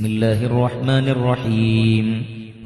بسم الله الرحمن الرحيم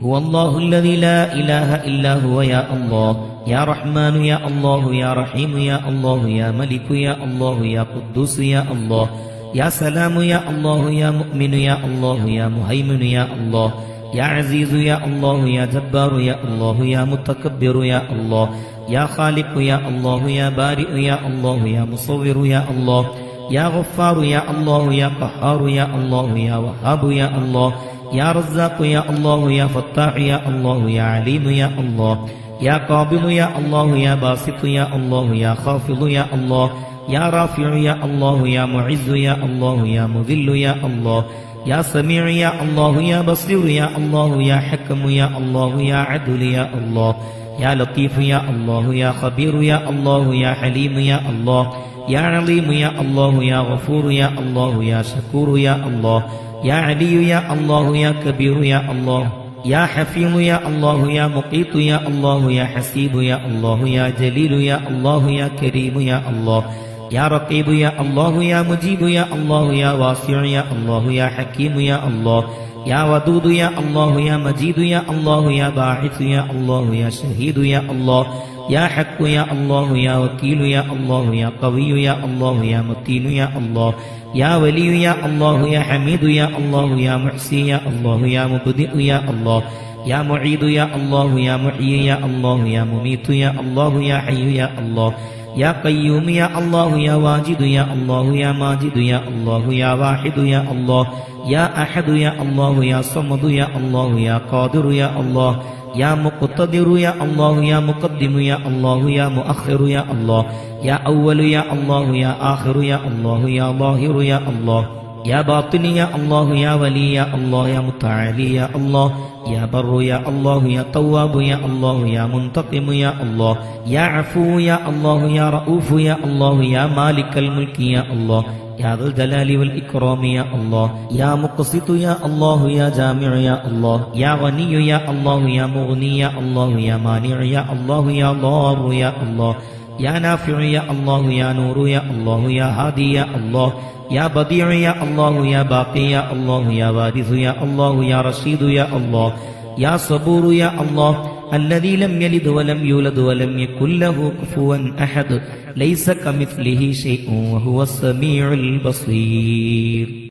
هو الله الذي لا إله إلا هو يا الله يا رحمن يا الله يا رحيم يا الله يا ملك يا الله يا قدوس يا الله يا سلام يا الله يا مؤمن يا الله يا مهيمن يا الله يا عزيز يا الله يا جبار يا الله يا متكبر يا الله يا خالق يا الله يا بارئ يا الله يا مصور يا الله يا غفار يا الله يا قهار يا الله يا وهاب يا الله يا رزاق يا الله يا فتاح يا الله يا عليم يا الله يا قابض يا الله يا باسط يا الله يا خافض يا الله يا رافع يا الله يا معز يا الله يا مذل يا الله يا سميع يا الله يا بصير يا الله يا حكم يا الله يا عدل يا الله يا لطيف يا الله يا خبير يا الله يا حليم يا الله يا عليم يا الله يا غفور يا الله يا شكور يا الله يا علي يا الله يا كبير يا الله يا حفيظ يا الله يا مقيت يا الله يا حسيب يا الله يا جليل يا الله يا كريم يا الله يا رقيب يا الله يا مجيب يا الله يا واسع يا الله يا حكيم يا الله يا ودود يا الله يا مجيد يا الله يا باعث يا الله يا شهيد يا الله يا حق يا الله يا وكيل يا الله يا قوي يا الله يا متين يا الله يا ولي يا الله يا حميد يا الله يا محسي يا الله يا مبدئ يا الله يا معيد يا الله يا محيي يا الله يا مميت يا الله يا حي يا الله يا قيوم يا الله يا واجد يا الله يا ماجد يا الله يا واحد يا الله يا أحد يا الله يا صمد يا الله يا قادر يا الله يا مقتدر يا الله يا مقدم يا الله يا مؤخر يا الله يا أول يا الله يا آخر يا الله يا ظاهر يا الله يا باطن يا الله يا ولي يا الله يا متعالي يا الله يا بر يا الله يا تواب يا الله يا منتقم يا الله يا عفو يا الله يا رؤوف يا الله يا مالك الملك يا الله يا ذا الجلال والإكرام يا الله يا مقسط يا الله يا جامع يا الله يا غني يا الله يا مغني يا الله يا مانع يا الله يا ضار يا الله يا نافع يا الله يا نور يا الله يا هادي يا الله يا بديع يا الله يا باقي يا الله يا وارث يا الله يا رشيد يا الله يا صبور يا الله الذي لم يلد ولم يولد ولم يكن له كفوا أحد ليس كمثله شيء وهو السميع البصير.